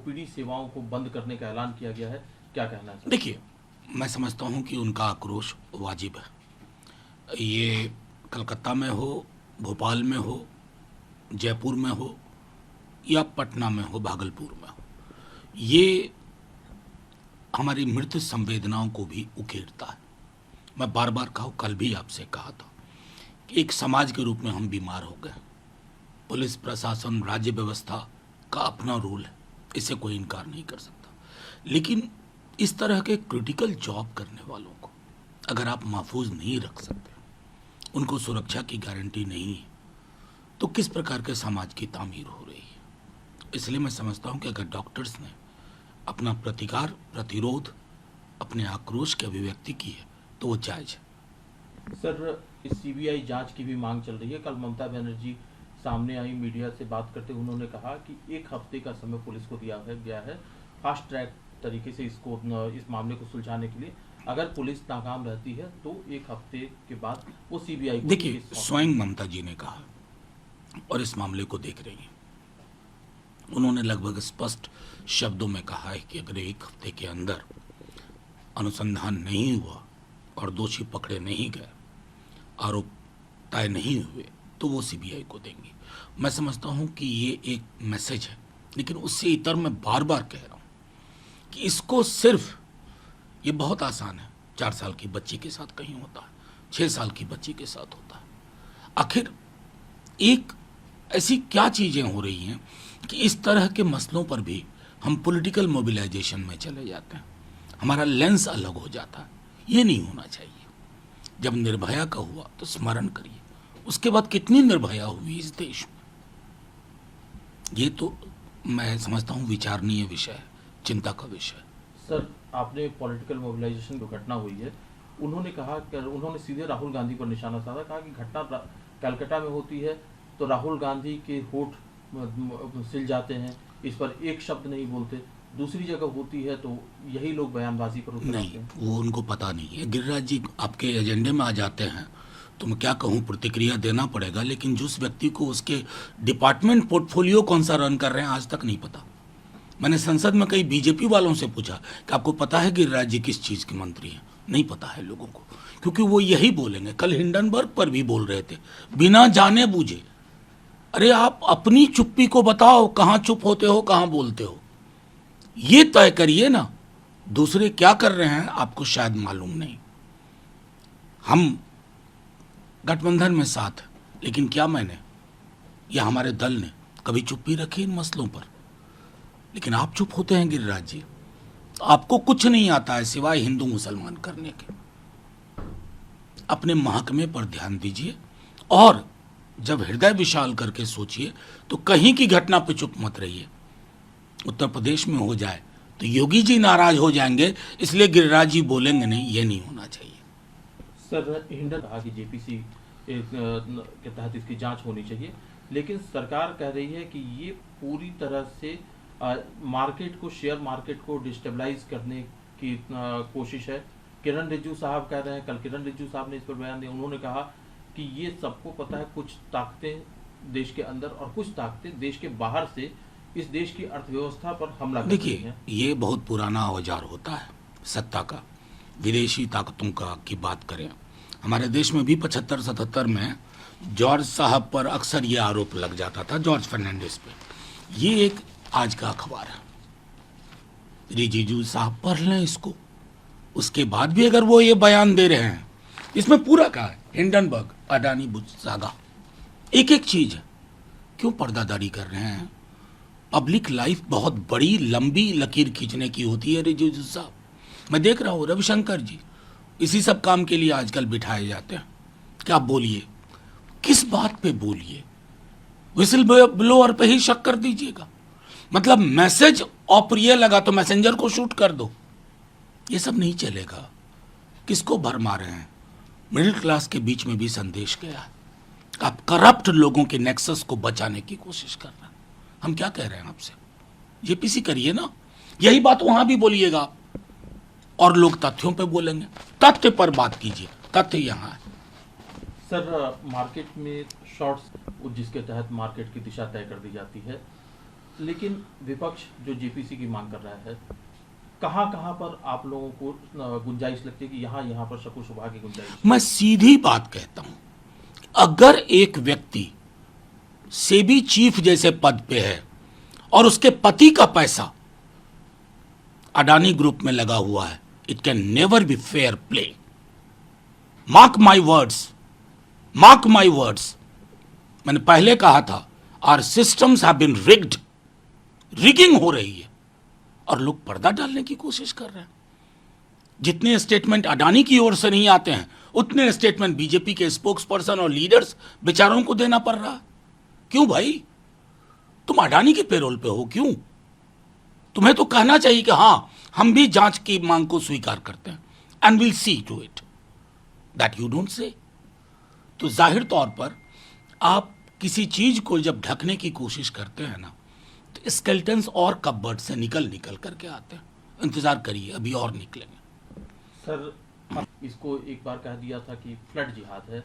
OPD सेवाओं को बंद करने का ऐलान किया गया है, क्या कहना है? देखिए, मैं समझता हूं कि उनका आक्रोश वाजिब है। ये कलकत्ता में हो, भोपाल में हो, जयपुर में हो या पटना में हो, भागलपुर में हो, ये हमारी मृत संवेदनाओं को भी उकेरता है। मैं बार बार कहा, कल भी आपसे कहा था कि एक समाज के रूप में हम बीमार हो गए। पुलिस प्रशासन, राज्य व्यवस्था का अपना रूल है, इसे कोई इनकार नहीं कर सकता। लेकिन इस तरह के क्रिटिकल जॉब करने वालों को अगर आप महफूज नहीं रख सकते, उनको सुरक्षा की गारंटी नहीं है, तो किस प्रकार के समाज की तामीर हो रही है? इसलिए मैं समझता हूं कि अगर डॉक्टर्स ने अपना प्रतिकार, प्रतिरोध, अपने आक्रोश की अभिव्यक्ति की है तो वो जायज है। सर, इस सीबीआई जांच की भी मांग चल रही है। कल ममता बनर्जी सामने आई, मीडिया से बात करते हुए उन्होंने कहा कि 1 हफ्ते का समय पुलिस को दिया गया है फास्ट ट्रैक तरीके से इस मामले को सुलझाने के लिए। अगर पुलिस नाकाम रहती है तो 1 हफ्ते के बाद वो सीबीआई को। देखिए, स्वयं ममता जी ने कहा और इस मामले को देख रही हैं। उन्होंने लगभग स्पष्ट शब्दों में कहा है कि अगर 1 हफ्ते के अंदर अनुसंधान नहीं हुआ और दोषी पकड़े नहीं गए, आरोप तय नहीं हुए, तो वो सीबीआई को देंगी। मैं समझता हूं कि ये एक मैसेज है, लेकिन उससे इतर मैं बार बार कह रहा हूं कि इसको सिर्फ, ये बहुत आसान है, 4 साल की बच्ची के साथ कहीं होता है, 6 साल की बच्ची के साथ होता है। आखिर एक ऐसी क्या चीजें हो रही हैं कि इस तरह के मसलों पर भी हम पॉलिटिकल मोबिलाइजेशन में चले जाते हैं, हमारा लेंस अलग हो जाता है। ये नहीं होना चाहिए। जब निर्भया का हुआ तो स्मरण करिए, उसके बाद कितनी निर्भया हुई इस देश में। ये तो मैं समझता हूँ विचारणीय विषय है, चिंता का विषय। सर, आपने पॉलिटिकल मोबिलाइजेशन जो घटना हुई है, उन्होंने सीधे राहुल गांधी पर निशाना साधा, कहा कि घटना कलकत्ता में होती है तो राहुल गांधी के होठ सिल जाते हैं, इस पर एक शब्द नहीं बोलते, दूसरी जगह होती है तो यही लोग बयानबाजी पर उतर आते हैं। वो उनको पता नहीं है। गिरिराज जी आपके एजेंडे में आ जाते हैं तो मैं क्या कहूँ, प्रतिक्रिया देना पड़ेगा, लेकिन जिस व्यक्ति को उसके डिपार्टमेंट पोर्टफोलियो कौन सा रन कर रहे हैं आज तक नहीं पता। मैंने संसद में कई बीजेपी वालों से पूछा कि आपको पता है गिरिराज जी किस चीज़ के मंत्री हैं? नहीं पता है लोगों को, क्योंकि वो यही बोलेंगे। कल हिंडनबर्ग पर भी बोल रहे थे बिना जाने बूझे। अरे आप अपनी चुप्पी को बताओ, कहाँ चुप होते हो, कहाँ बोलते हो, ये तय करिए ना। दूसरे क्या कर रहे हैं आपको शायद मालूम नहीं। हम गठबंधन में साथ, लेकिन क्या मैंने या हमारे दल ने कभी चुप्पी रखी इन मसलों पर? लेकिन आप चुप होते हैं गिरिराज जी। आपको कुछ नहीं आता है सिवाय हिंदू मुसलमान करने के। अपने महकमे पर ध्यान दीजिए और जब हृदय विशाल करके सोचिए तो कहीं की घटना पे चुप मत रहिए। उत्तर प्रदेश में हो जाए तो योगी जी नाराज हो जाएंगे, इसलिए गिरिराज जी बोलेंगे नहीं, ये नहीं होना चाहिए। सर, हिंडन कहा कि जेपीसी के तहत इसकी जांच होनी चाहिए, लेकिन सरकार कह रही है कि ये पूरी तरह से मार्केट को, शेयर मार्केट को डिस्टेबलाइज करने की कोशिश है। किरण रिजिजू साहब कह रहे हैं, कल किरण रिजिजू साहब ने इस पर बयान दिया, उन्होंने कहा कि ये सबको पता है, कुछ ताकतें देश के अंदर और कुछ ताकतें देश के बाहर से इस देश की अर्थव्यवस्था पर हमला कर रही हैं। देखिए, ये बहुत पुराना औजार होता है सत्ता का, विदेशी ताकतों का की बात करें। हमारे देश में भी 75-77 में जॉर्ज साहब पर अक्सर ये आरोप लग जाता था, जॉर्ज फर्नांडिस पे। ये एक आज का अखबार है, रिजिजू साहब पढ़ लें इसको। उसके बाद भी अगर वो ये बयान दे रहे हैं, इसमें पूरा कहा है हिंडनबर्ग, अडानी, बुश सागा, एक एक चीज है। क्यों पर्दादारी कर रहे हैं? पब्लिक लाइफ बहुत बड़ी लंबी लकीर खींचने की होती है रिजिजू साहब। मैं देख रहा हूँ रविशंकर जी इसी सब काम के लिए आजकल बिठाए जाते हैं। क्या बोलिए, किस बात पे बोलिए, विसिल ब्लोअर पे ही शक कर दीजिएगा। मतलब मैसेज अप्रिय लगा तो मैसेंजर को शूट कर दो, ये सब नहीं चलेगा। किसको भरमा रहे हैं? मिडिल क्लास के बीच में भी संदेश गया है। आप करप्ट लोगों के नेक्सस को बचाने की कोशिश कर रहे हैं। हम क्या कह रहे हैं आपसे? जेपीसी करिए ना, यही बात वहां भी बोलिएगा आप, और लोग तथ्यों पे बोलेंगे। तथ्य पर बात कीजिए, तथ्य यहाँ है। सर, मार्केट में शॉर्ट्स जिसके तहत मार्केट की दिशा तय कर दी जाती है, लेकिन विपक्ष जो जेपीसी की मांग कर रहा है, कहाँ कहाँ पर आप लोगों को गुंजाइश लगती है कि यहाँ पर शको शुबा की गुंजाइश? मैं सीधी बात कहता हूं, अगर एक व्यक्ति सेबी चीफ जैसे पद पे है और उसके पति का पैसा अडानी ग्रुप में लगा हुआ है, it can never be fair play. Mark my words, mark my words. मैंने पहले कहा था, our systems have been rigged, rigging हो रही है और लोग पर्दा डालने की कोशिश कर रहे हैं। जितने स्टेटमेंट अडानी की ओर से नहीं आते हैं, उतने स्टेटमेंट बीजेपी के स्पोक्स पर्सन और लीडर्स बेचारों को देना पड़ रहा है। क्यों भाई, तुम अडानी के पेरोल पे हो, क्यों? तुम्हें तो कहना चाहिए कि हां, हम भी जांच की मांग को स्वीकार करते हैं, and will see to it. That you don't say. तो जाहिर तौर पर आप किसी चीज को जब ढकने की कोशिश करते हैं ना, तो स्केल्टन्स और कपबर्ड से निकल करके आते हैं। इंतजार करिए, अभी और निकलेंगे। सर, इसको एक बार कह दिया था कि फ्लड जिहाद है।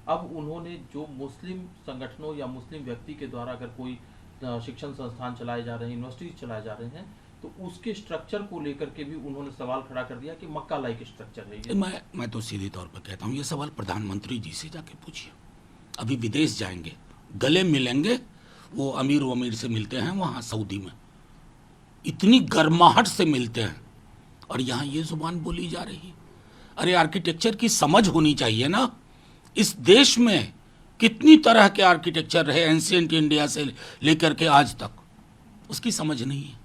अब उन्होंने जो मुस्लिम संगठनों या मुस्लिम व्यक्ति के द्वारा अगर कोई शिक्षण संस्थान चलाए जा रहे हैं, यूनिवर्सिटीज चलाए जा रहे हैं, तो उसके स्ट्रक्चर को लेकर के भी उन्होंने सवाल खड़ा कर दिया कि मक्का लाइक स्ट्रक्चर है ये। मैं तो सीधे तौर पर कहता हूं, ये सवाल प्रधानमंत्री जी से जाके पूछिए। अभी विदेश जाएंगे, गले मिलेंगे, वो अमीर से मिलते हैं वहां सऊदी में, इतनी गर्माहट से मिलते हैं, और यहां ये जुबान बोली जा रही। अरे आर्किटेक्चर की समझ होनी चाहिए ना। इस देश में कितनी तरह के आर्किटेक्चर रहे एंशिएंट इंडिया से लेकर के आज तक, उसकी समझ नहीं है।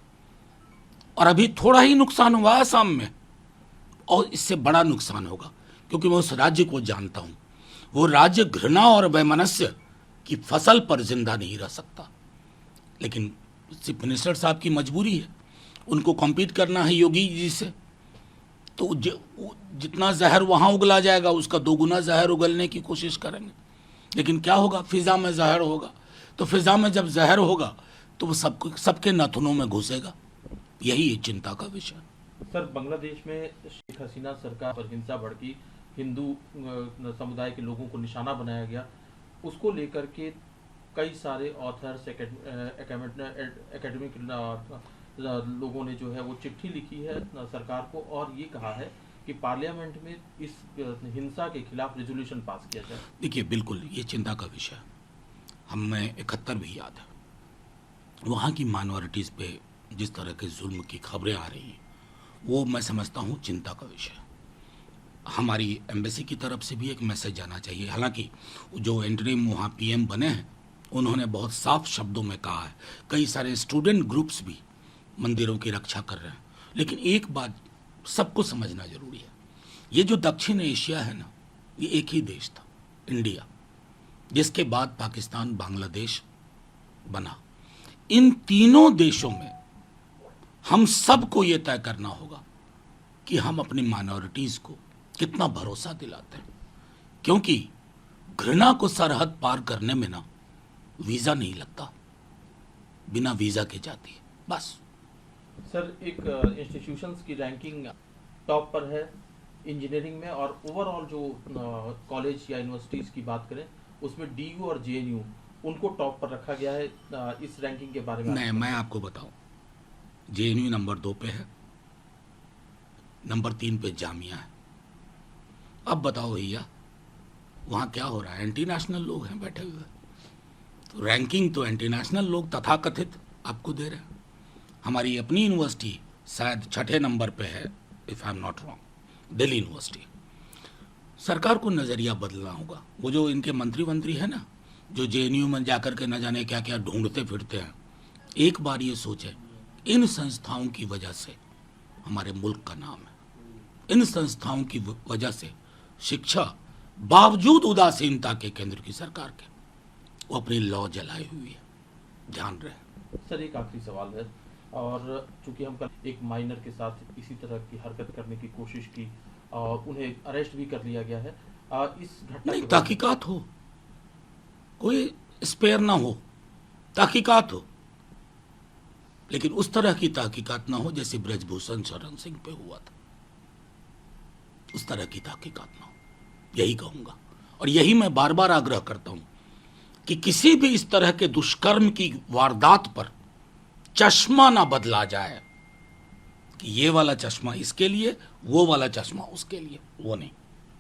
और अभी थोड़ा ही नुकसान हुआ आसाम में, और इससे बड़ा नुकसान होगा, क्योंकि मैं उस राज्य को जानता हूं। वो राज्य घृणा और वैमनस्य की फसल पर जिंदा नहीं रह सकता। लेकिन चीफ मिनिस्टर साहब की मजबूरी है, उनको कॉम्पीट करना है योगी जी से। तो जितना जहर वहां उगला जाएगा, उसका दोगुना जहर उगलने की कोशिश करेंगे। लेकिन क्या होगा, फिजा में जहर होगा। तो फिजा में जब जहर होगा तो वो सबके नाथुनों में घुसेगा। यही है चिंता का विषय। सर, बांग्लादेश में शेख हसीना सरकार पर हिंसा भड़की, हिंदू समुदाय के लोगों को निशाना बनाया गया, उसको लेकर के कई सारे ऑथर्स, एकेडमिक लोगों ने जो है वो चिट्ठी लिखी है सरकार को, और ये कहा है कि पार्लियामेंट में इस हिंसा के खिलाफ रेजोल्यूशन पास किया जाए। देखिए, बिल्कुल ये चिंता का विषय। हमें 71 भी याद है, वहाँ की माइनॉरिटीज़ पे जिस तरह के जुल्म की खबरें आ रही हैं, वो मैं समझता हूँ चिंता का विषय। हमारी एम्बेसी की तरफ से भी एक मैसेज जाना चाहिए। हालांकि जो इंटरिम वहाँ पीएम बने हैं, उन्होंने बहुत साफ शब्दों में कहा है, कई सारे स्टूडेंट ग्रुप्स भी मंदिरों की रक्षा कर रहे हैं। लेकिन एक बात सबको समझना जरूरी है, ये जो दक्षिण एशिया है ना, ये एक ही देश था, इंडिया, जिसके बाद पाकिस्तान, बांग्लादेश बना। इन तीनों देशों में हम सबको ये तय करना होगा कि हम अपनी माइनॉरिटीज को कितना भरोसा दिलाते हैं, क्योंकि घृणा को सरहद पार करने में ना वीजा नहीं लगता, बिना वीजा के जाती है बस। सर, एक इंस्टीट्यूशंस की रैंकिंग टॉप पर है इंजीनियरिंग में, और ओवरऑल जो कॉलेज या यूनिवर्सिटीज की बात करें, उसमें डीयू और जेएनयू उनको टॉप पर रखा गया है। इस रैंकिंग के बारे में नहीं, मैं आपको बताऊं, जेएनयू नंबर 2 पे है, नंबर 3 पे जामिया है। अब बताओ भैया, वहां क्या हो रहा है? एंटी नेशनल लोग हैं बैठे हुए, तो रैंकिंग तो एंटी नेशनल लोग तथाकथित आपको दे रहे हैं। हमारी अपनी यूनिवर्सिटी शायद 6ठे नंबर पे है, if I am not wrong, Delhi university. सरकार को नजरिया बदलना होगा। वो जो इनके मंत्री है ना, जो जेएनयू में जाकर के न जाने क्या क्या ढूंढते फिरते हैं, एक बार ये सोचे, इन संस्थाओं की वजह से हमारे मुल्क का नाम है। इन संस्थाओं की वजह से शिक्षा, बावजूद उदासीनता के केंद्र की सरकार के, वो अपनी लॉ जलाई हुई है, ध्यान रहे। सर, एक आखिरी सवाल है, और चूंकि हम कल एक माइनर के साथ इसी तरह की हरकत करने की कोशिश की और उन्हें अरेस्ट भी कर लिया गया है, इस घटना नहीं, तहकीकात हो, कोई स्पेयर ना हो, तहकीकात हो, लेकिन उस तरह की तहकीकात ना हो जैसे ब्रजभूषण शरण सिंह पे हुआ था। उस तरह की तहकीकात ना हो, यही कहूंगा। और यही मैं बार बार आग्रह करता हूं कि किसी भी इस तरह के दुष्कर्म की वारदात पर चश्मा ना बदला जाए कि ये वाला चश्मा इसके लिए, वो वाला चश्मा उसके लिए, वो नहीं।